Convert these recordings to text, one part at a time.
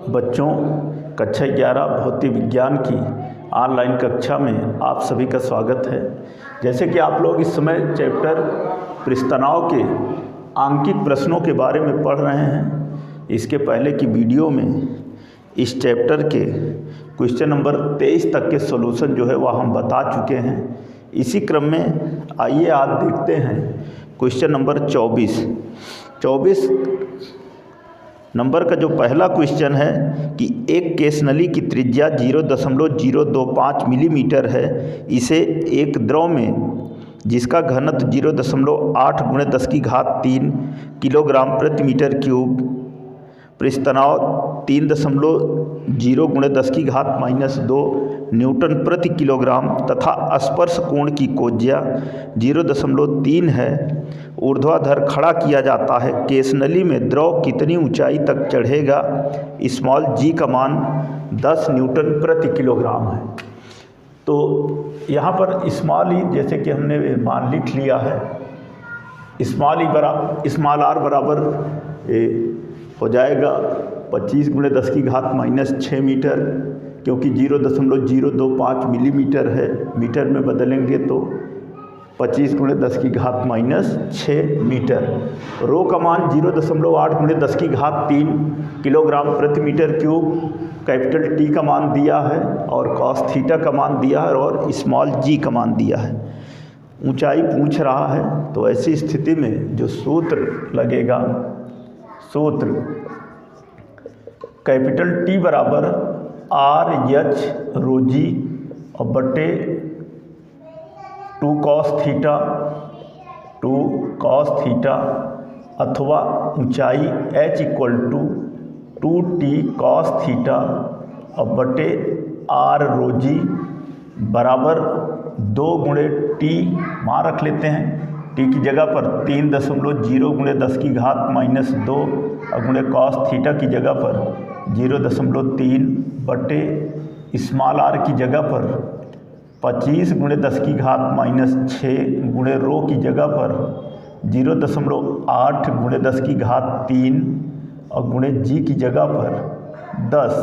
बच्चों, कक्षा 11 भौतिक विज्ञान की ऑनलाइन कक्षा में आप सभी का स्वागत है। जैसे कि आप लोग इस समय चैप्टर पृष्ठतनाव के आंकिक प्रश्नों के बारे में पढ़ रहे हैं। इसके पहले की वीडियो में इस चैप्टर के क्वेश्चन नंबर 23 तक के सॉल्यूशन जो है वह हम बता चुके हैं। इसी क्रम में आइए आज देखते हैं क्वेश्चन नंबर 24 नंबर का जो पहला क्वेश्चन है कि एक केस नली की त्रिज्या 0.025 मिलीमीटर है। इसे एक द्रव में जिसका घनत्व 0.8 × 10³ किलोग्राम प्रति मीटर क्यूब, पृष्ठतनाव 3.0 × 10⁻² न्यूटन प्रति किलोग्राम तथा स्पर्श कोण की कोज्या 0.3 है, ऊर्ध्वाधर खड़ा किया जाता है। केस नली में द्रव कितनी ऊंचाई तक चढ़ेगा? स्मॉल जी का मान 10 न्यूटन प्रति किलोग्राम है। तो यहाँ पर स्मॉल ई जैसे कि हमने मान लिख लिया है, स्मॉल आर बराबर हो जाएगा 25 × 10⁻6 मीटर, क्योंकि 0.025 मिलीमीटर है, मीटर में बदलेंगे तो 25 × 10⁻6 मीटर। रो का मान 0.8 × 10³ किलोग्राम प्रति मीटर क्यूब, कैपिटल टी का मान दिया है और कॉस थीटा का मान दिया है और स्मॉल जी का मान दिया है। ऊंचाई पूछ रहा है तो ऐसी स्थिति में जो सूत्र लगेगा, सूत्र कैपिटल टी बराबर RH रो जी और बटे 2 cos थीटा अथवा ऊंचाई H = 2t cos थीटा और बटे R रो जी बराबर 2 × t मान रख लेते हैं। टी की जगह पर 3.0 × 10⁻² और गुणे कॉस थीटा की जगह पर 0.3 बटे स्मॉल आर की जगह पर 25 × 10⁻6 गुणे रो की जगह पर 0.8 × 10³ और गुणे जी की जगह पर 10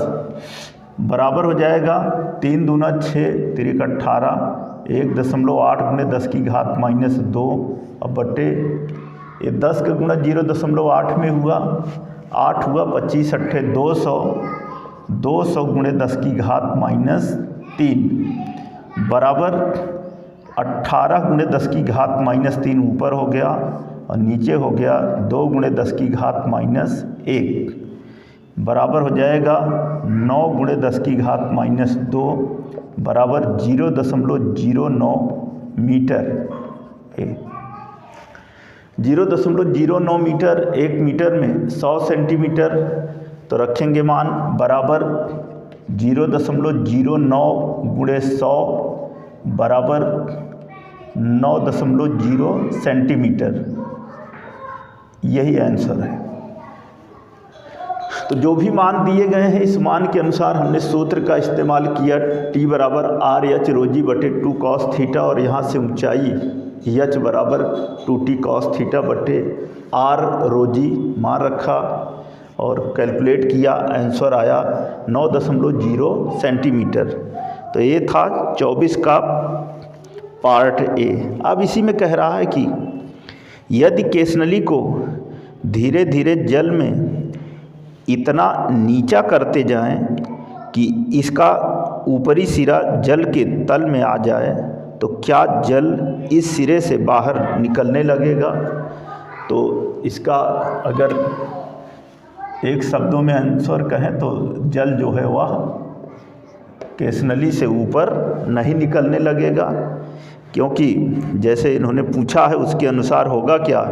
बराबर हो जाएगा 3 दूना 6 3 18 1.8 × 10⁻² और बटे ये 10 का गुणा 0.8 में हुआ 8 हुआ 25 × 8 200 × 10³ बराबर 18 × 10³ ऊपर हो गया और नीचे हो गया 2 × 10⁻1 बराबर हो जाएगा 9 × 10⁻² बराबर 0.09 मीटर। 0.09 मीटर, 1 मीटर में 100 सेंटीमीटर, तो रखेंगे मान बराबर 0.09 × 100 बराबर 9.0 सेंटीमीटर। यही आंसर है। तो जो भी मान दिए गए हैं इस मान के अनुसार हमने सूत्र का इस्तेमाल किया। टी बराबर RH रो जी बटे 2 cos थीटा और यहाँ से ऊंचाई H बराबर 2t cos थीटा बटे R रो जी मान रखा और कैलकुलेट किया, आंसर आया 9.0 सेंटीमीटर। तो ये था 24 का पार्ट ए। अब इसी में कह रहा है कि यदि केस नली को धीरे धीरे जल में इतना नीचा करते जाएं कि इसका ऊपरी सिरा जल के तल में आ जाए तो क्या जल इस सिरे से बाहर निकलने लगेगा? तो इसका अगर एक शब्दों में आंसर कहें तो जल जो है वह केस नली से ऊपर नहीं निकलने लगेगा, क्योंकि जैसे इन्होंने पूछा है उसके अनुसार होगा क्या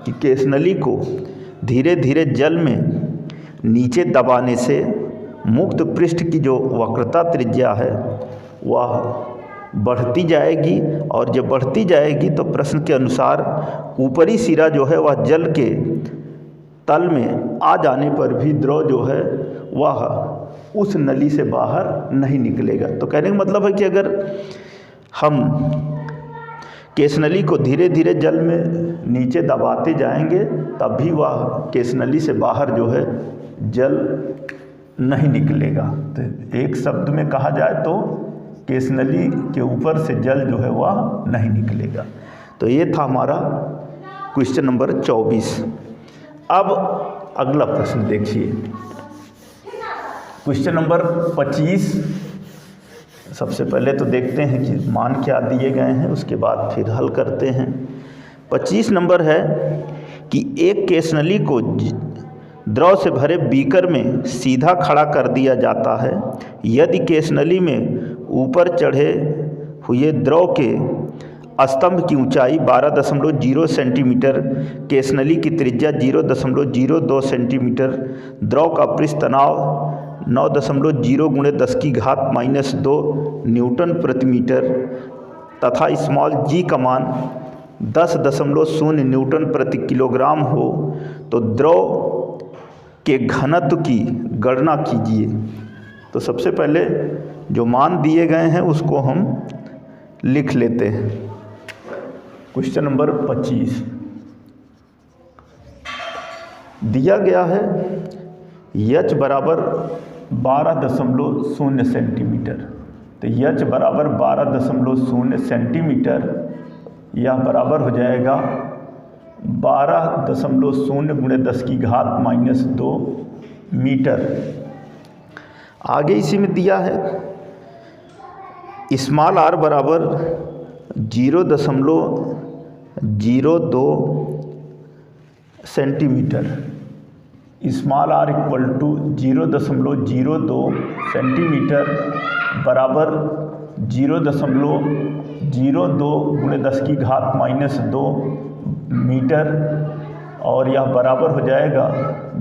कि केस नली को धीरे धीरे जल में नीचे दबाने से मुक्त पृष्ठ की जो वक्रता त्रिज्या है वह बढ़ती जाएगी और जब बढ़ती जाएगी तो प्रश्न के अनुसार ऊपरी सिरा जो है वह जल के तल में आ जाने पर भी द्रव जो है वह उस नली से बाहर नहीं निकलेगा। तो कहने का मतलब है कि अगर हम केस नली को धीरे धीरे जल में नीचे दबाते जाएंगे तब भी वह केस नली से बाहर जो है जल नहीं निकलेगा। तो एक शब्द में कहा जाए तो केस नली के ऊपर से जल जो है वह नहीं निकलेगा। तो ये था हमारा क्वेश्चन नंबर 24। अब अगला प्रश्न देखिए, क्वेश्चन नंबर 25। सबसे पहले तो देखते हैं कि मान क्या दिए गए हैं, उसके बाद फिर हल करते हैं। 25 नंबर है कि एक केस नली को द्रव से भरे बीकर में सीधा खड़ा कर दिया जाता है। यदि केस नली में ऊपर चढ़े हुए द्रव के स्तंभ की ऊंचाई 12.0 सेंटीमीटर, केस नली की त्रिज्या 0.02 सेंटीमीटर, द्रव का पृष्ठ तनाव 9.0 × 10⁻² न्यूटन प्रति मीटर तथा स्मॉल जी का मान 10.0 न्यूटन प्रति किलोग्राम हो, तो द्रव के घनत्व की गणना कीजिए। तो सबसे पहले जो मान दिए गए हैं उसको हम लिख लेते हैं। क्वेश्चन नंबर 25 दिया गया है H बराबर 12.0 सेंटीमीटर। तो H बराबर 12.0 सेंटीमीटर, यह बराबर हो जाएगा 12.0 × 10⁻² मीटर। आगे इसी में दिया है स्मॉल r बराबर 0.02 centimetre, small r equal to 0.02 centimetre बराबर 0.02 × 10⁻² मीटर, और यह बराबर हो जाएगा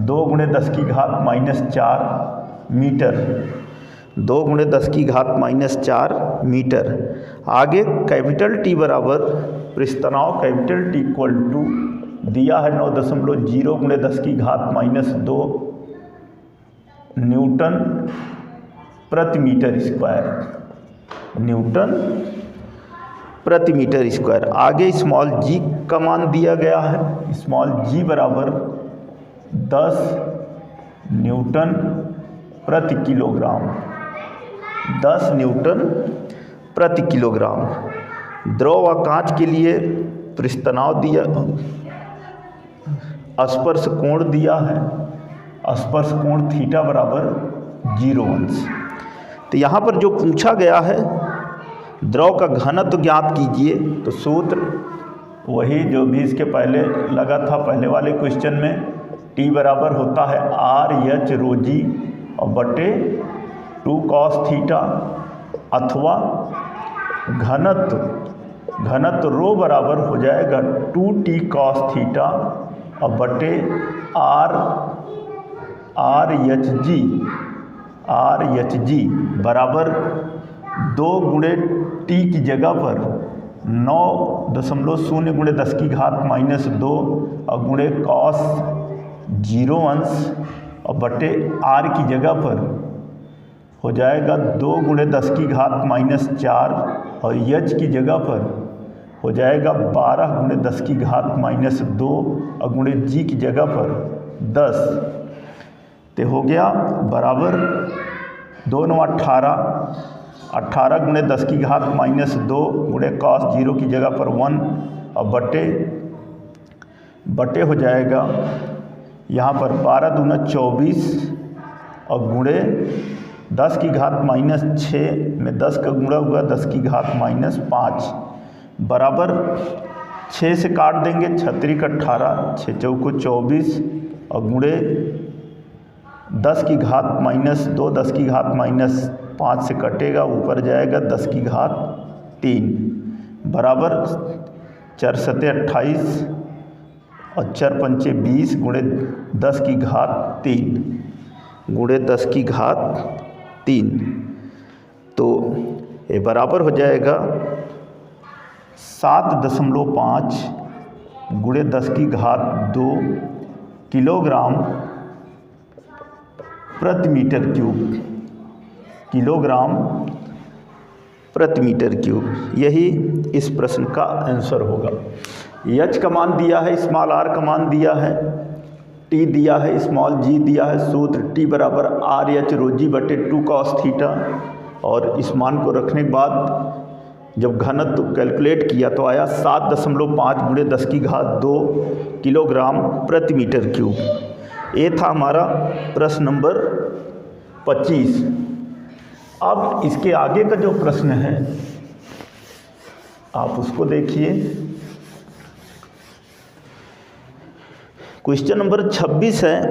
2 × 10⁻⁴ मीटर, 2 × 10⁻⁴ मीटर। आगे कैपिटल T बराबर पृष्ठ तनाव कैपिटल T इक्वल टू दिया है 9.0 × 10⁻² न्यूटन प्रति मीटर स्क्वायर, न्यूटन प्रति मीटर स्क्वायर। आगे स्मॉल जी का मान दिया गया है, स्मॉल जी बराबर 10 न्यूटन प्रति किलोग्राम, 10 न्यूटन प्रति किलोग्राम। द्रव व कांच के लिए पृष्ठ तनाव दिया, स्पर्श कोण दिया है, स्पर्श कोण थीटा बराबर 0 अंश। तो यहाँ पर जो पूछा गया है द्रव का घनत्व ज्ञात कीजिए, तो सूत्र वही जो भी इसके पहले लगा था पहले वाले क्वेश्चन में, T बराबर होता है RH ρg और बटे 2 cos थीटा, अथवा घनत्व रो बराबर हो जाएगा 2T cos थीटा और बटे RH g बराबर 2 × T की जगह पर 9.0 × 10⁻² और गुणे cos 0 अंश और बटे R की जगह पर हो जाएगा 2 × 10⁻⁴ और H की जगह पर हो जाएगा 12 × 10⁻² और गुणे G की जगह पर 10। तो हो गया बराबर 2 9 18, 18 × 10⁻² गुणे cos 0 की जगह पर 1 और बटे हो जाएगा यहाँ पर 12 दूना 24 और गुणे 10⁻⁶ में 10 का गुणा हुआ 10⁻⁵ बराबर 6 से काट देंगे, 6 × 18, 6 चौको 24 और गुणे 10⁻², 10⁻5 से कटेगा, ऊपर जाएगा 10⁻³ बराबर 4 7 28 और 4 5 20 गुणे 10⁻³ गुणे 10⁻³ तो ये बराबर हो जाएगा 7.5 गुणे 10⁻² किलोग्राम प्रति मीटर क्यूब, किलोग्राम प्रति मीटर क्यूब। यही इस प्रश्न का आंसर होगा। H का मान दिया है, स्मॉल r का मान दिया है, टी दिया है, स्मॉल जी दिया है, सूत्र टी बराबर आर एच रो जी बटे 2 कॉस थीटा। और इस मान को रखने के बाद जब घनत्व कैलकुलेट किया तो आया 7.5 गुणे 10 की घात 2 किलोग्राम प्रति मीटर क्यूब। ये था हमारा प्रश्न नंबर 25। अब इसके आगे का जो प्रश्न है आप उसको देखिए। क्वेश्चन नंबर 26 है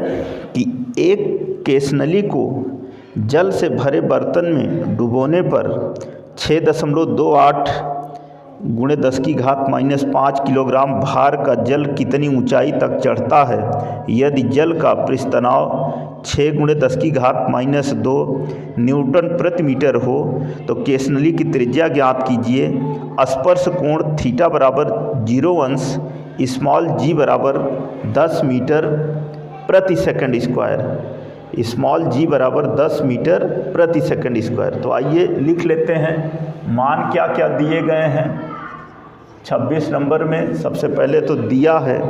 कि एक केसनली को जल से भरे बर्तन में डुबोने पर 6.28 गुणे 10 की घात -5 किलोग्राम भार का जल कितनी ऊंचाई तक चढ़ता है। यदि जल का पृष्ठतनाव 6 गुणे 10 की घात -2 न्यूटन प्रति मीटर हो तो केसनली की त्रिज्या ज्ञात कीजिए। स्पर्श कोण थीटा बराबर 0 अंश, स्मॉल जी बराबर 10 मीटर प्रति सेकंड स्क्वायर, स्मॉल जी बराबर 10 मीटर प्रति सेकंड स्क्वायर। तो आइए लिख लेते हैं मान क्या क्या दिए गए हैं 26 नंबर में। सबसे पहले तो दिया है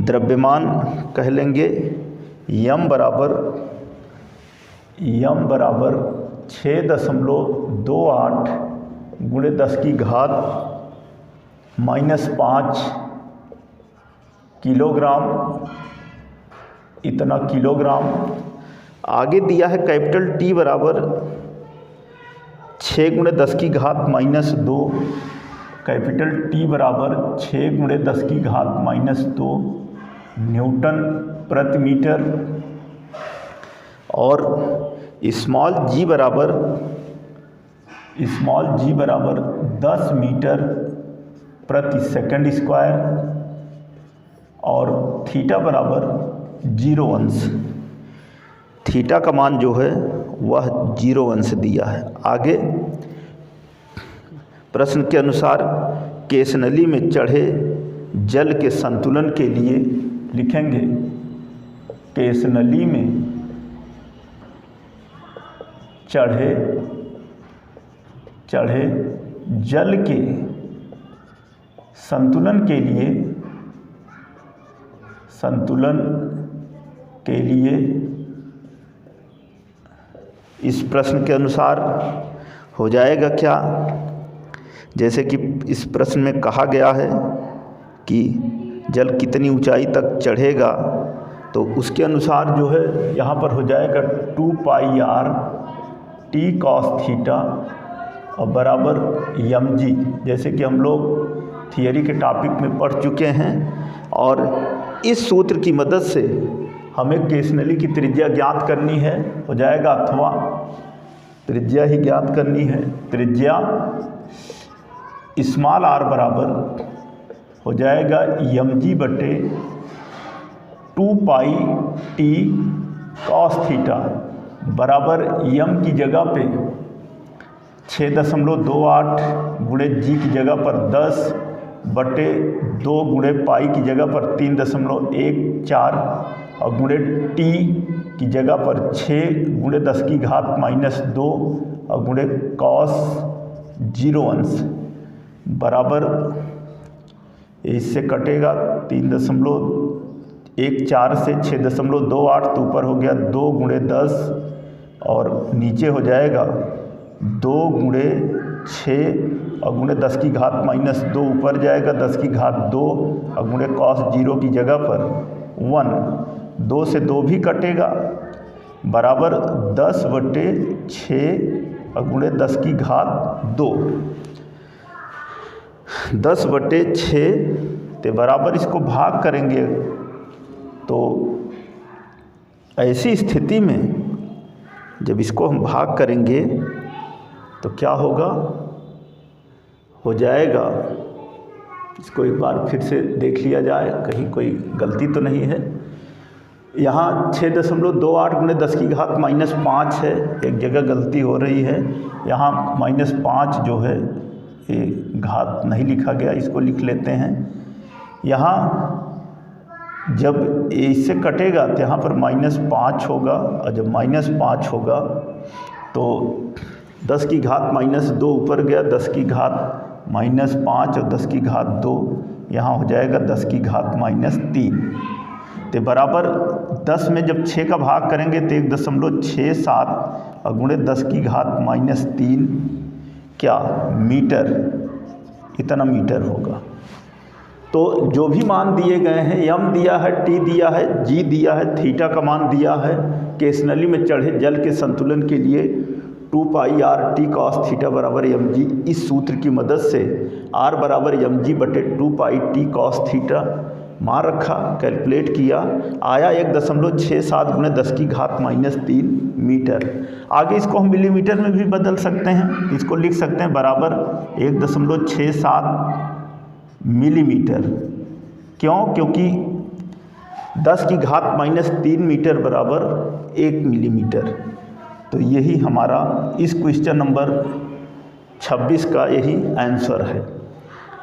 द्रव्यमान, कह लेंगे यम बराबर 6.28 गुणे 10 की घात -5 किलोग्राम, इतना किलोग्राम। आगे दिया है कैपिटल टी बराबर 6 गुणे 10 की घात -2, कैपिटल टी बराबर 6 गुणे 10 की घात -2 न्यूटन प्रति मीटर। और स्मॉल जी बराबर 10 मीटर प्रति सेकंड स्क्वायर और थीटा बराबर 0 अंश। थीटा का मान जो है वह 0 अंश दिया है। आगे प्रश्न के अनुसार केसनली में चढ़े जल के संतुलन के लिए लिखेंगे केसनली में चढ़े जल के संतुलन के लिए इस प्रश्न के अनुसार हो जाएगा क्या, जैसे कि इस प्रश्न में कहा गया है कि जल कितनी ऊंचाई तक चढ़ेगा, तो उसके अनुसार जो है यहाँ पर हो जाएगा 2 पाई आर टी कॉस थीटा और बराबर यम जी, जैसे कि हम लोग थियरी के टॉपिक में पढ़ चुके हैं। और इस सूत्र की मदद से हमें केसनली की त्रिज्या ज्ञात करनी है, हो जाएगा अथवा त्रिज्या ही ज्ञात करनी है। त्रिज्या स्मॉल आर बराबर हो जाएगा यम जी बटे 2 पाई टी कॉस थीटा बराबर यम की जगह पे 6.28 गुणे जी की जगह पर 10 बटे 2 गुणे पाई की जगह पर 3.14 और गुणे टी की जगह पर 6 गुणे 10 की घात -2 और गुणे कॉस 0 अंश बराबर, इससे कटेगा 3.14 से 6.28 तो ऊपर हो गया 2 गुणे 10 और नीचे हो जाएगा 2 गुणे 6 और गुणे 10 की घात -2 ऊपर जाएगा 10 की घात 2 और गुणे कॉस 0 की जगह पर 1, 2 से 2 भी कटेगा बराबर 10 बटे 6 और गुणे 10 की घात 2, 10 बटे 6 ते बराबर इसको भाग करेंगे। तो ऐसी स्थिति में जब इसको हम भाग करेंगे तो क्या होगा, हो जाएगा, इसको एक बार फिर से देख लिया जाए कहीं कोई गलती तो नहीं है। यहाँ 6.28 गुणे 10 की घात -5 है, एक जगह गलती हो रही है, यहाँ -5 जो है ये घात नहीं लिखा गया, इसको लिख लेते हैं। यहाँ जब इससे कटेगा तो यहाँ पर -5 होगा और जब -5 होगा तो 10 की घात -2 ऊपर गया, 10 की घात -5 और 10 की घात 2 यहाँ हो जाएगा 10 की घात -3। तो बराबर 10 में जब 6 का भाग करेंगे तो 1.67 और गुणे 10 की घात -3 क्या मीटर, इतना मीटर होगा। तो जो भी मान दिए गए हैं, m दिया है, t दिया है, g दिया है, थीटा का मान दिया है, केस नली में चढ़े जल के संतुलन के लिए 2πr/t cos थीटा बराबर mg, इस सूत्र की मदद से r बराबर mg/2πt cos थीटा मान रखा, कैलकुलेट किया, आया 1.67 गुणे 10 की घात -3 मीटर। आगे इसको हम मिलीमीटर में भी बदल सकते हैं, इसको लिख सकते हैं बराबर 1.67 मिलीमीटर। क्यों? क्योंकि 10 की घात -3 मीटर बराबर 1 मिलीमीटर। तो यही हमारा इस क्वेश्चन नंबर 26 का यही आंसर है।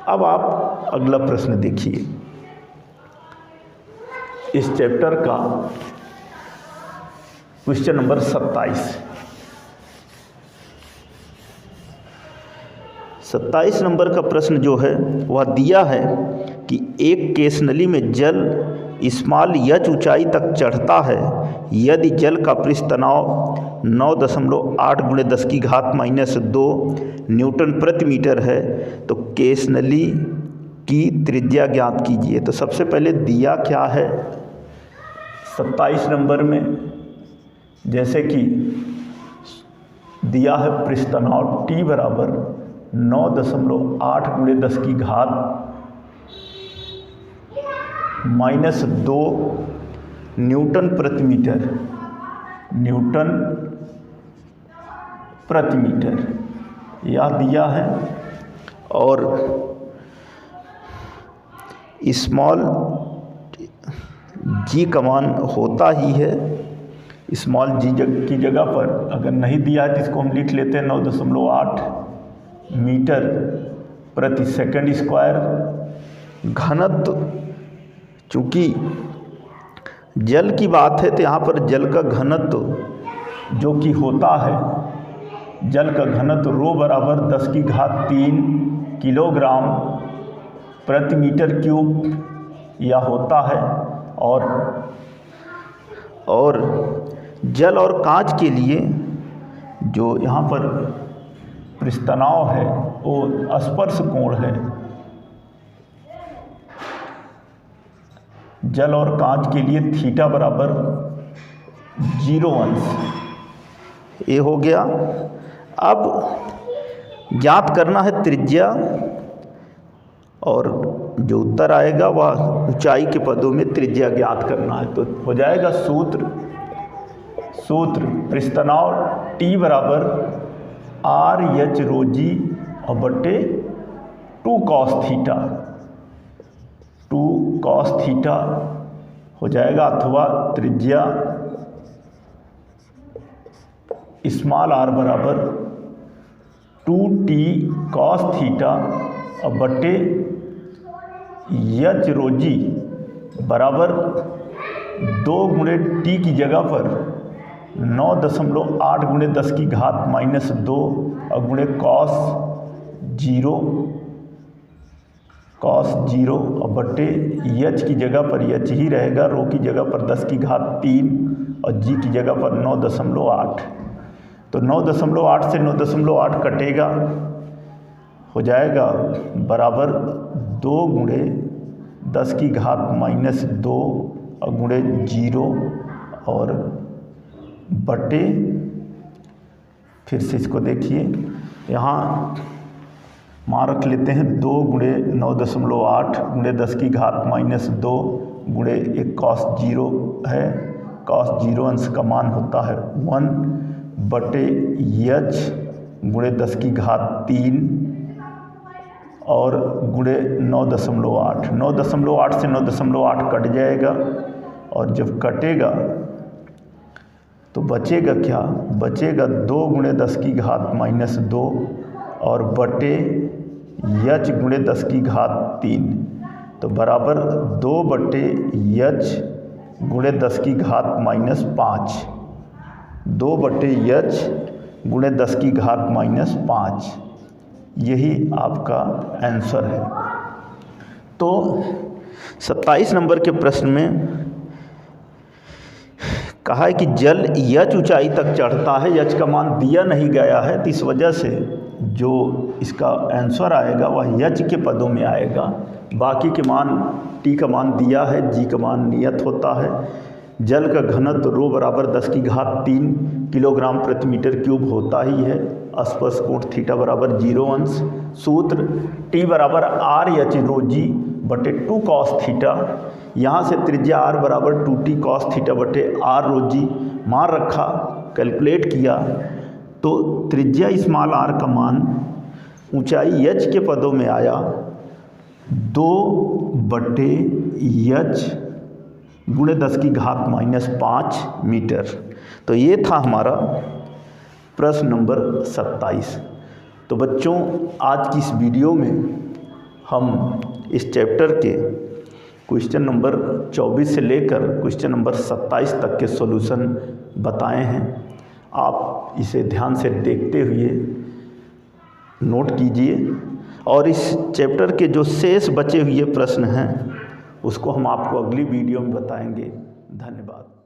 अब आप अगला प्रश्न देखिए, इस चैप्टर का क्वेश्चन नंबर 27 नंबर का प्रश्न जो है वह दिया है कि एक केस नली में जल स्मॉल h ऊंचाई तक चढ़ता है, यदि जल का पृष्ठ तनाव 9.8 गुणे 10 की घात -2 न्यूटन प्रति मीटर है, तो केस नली की त्रिज्या ज्ञात कीजिए। तो सबसे पहले दिया क्या है 27 नंबर में, जैसे कि दिया है पृष्ठ तनाव T बराबर 9.8 गुणे 10 की घात -2 न्यूटन प्रति मीटर, न्यूटन प्रति मीटर यह दिया है। और स्मॉल जी का मान होता ही है, स्मॉल जी की जगह पर अगर नहीं दिया है तो इसको हम लिख लेते हैं 9.8 मीटर प्रति सेकंड स्क्वायर। घनत्व, चूँकि जल की बात है तो यहाँ पर जल का घनत्व जो कि होता है, जल का घनत्व रो बराबर 10 की घात 3 किलोग्राम प्रति मीटर क्यूब यह होता है। और जल और कांच के लिए जो यहाँ पर पृष्ठ तनाव है वो स्पर्श कोण है, जल और कांच के लिए थीटा बराबर 0 अंश, ये हो गया। अब ज्ञात करना है त्रिज्या, और जो उत्तर आएगा वह ऊंचाई के पदों में त्रिज्या ज्ञात करना है। तो हो जाएगा सूत्र पृष्ठ तनाव T बराबर RH रो जी और बटे 2 cos थीटा, 2 cos थीटा हो जाएगा, अथवा त्रिज्या स्मॉल r बराबर 2t cos थीटा और बटे h रो जी बराबर 2 गुणे t की जगह पर 9.8 गुणे 10 की घात -2 और गुणे cos 0 और बटे h की जगह पर h ही रहेगा, रो की जगह पर 10 की घात 3 और g की जगह पर 9.8। तो 9.8 से 9.8 कटेगा, हो जाएगा बराबर 2 गुणे 10 की घात -2 और गुणे 0 और बटे, फिर से इसको देखिए यहाँ मान रख लेते हैं 2 गुणे 9.8 गुणे 10 की घात -2 गुणे एक cos 0 है, cos 0 अंश का मान होता है 1 बटे h गुणे 10 की घात 3 और गुणे 9.8। 9.8 से 9.8 कट जाएगा, और जब कटेगा तो बचेगा क्या, बचेगा 2 गुणे 10 की घात -2 और बटे h गुणे 10 की घात 3, तो बराबर 2 बटे h गुणे 10 की घात -5, 2 बटे h गुणे 10 की घात -5, यही आपका आंसर है। तो 27 नंबर के प्रश्न में कहा है कि जल यच ऊंचाई तक चढ़ता है, यच का मान दिया नहीं गया है, तो इस वजह से जो इसका आंसर आएगा वह यच के पदों में आएगा। बाकी के मान टी का मान दिया है, जी का मान नियत होता है। जल का घनत्व रो बराबर 10⁻³ किलोग्राम प्रति मीटर क्यूब होता ही है। स्पर्श कोण थीटा बराबर 0 अंश। सूत्र टी बराबर आर एच रो जी बटे 2 कॉस थीटा। यहाँ से त्रिज्या आर बराबर 2t कॉस थीटा बटे आर रो जी मान रखा, कैलकुलेट किया तो त्रिज्या स्मॉल आर का मान ऊंचाई एच के पदों में आया 2/h गुणे 10⁻⁻5 मीटर। तो ये था हमारा प्रश्न नंबर 27। तो बच्चों, आज की इस वीडियो में हम इस चैप्टर के क्वेश्चन नंबर 24 से लेकर क्वेश्चन नंबर 27 तक के सॉल्यूशन बताए हैं। आप इसे ध्यान से देखते हुए नोट कीजिए और इस चैप्टर के जो शेष बचे हुए प्रश्न हैं उसको हम आपको अगली वीडियो में बताएंगे। धन्यवाद।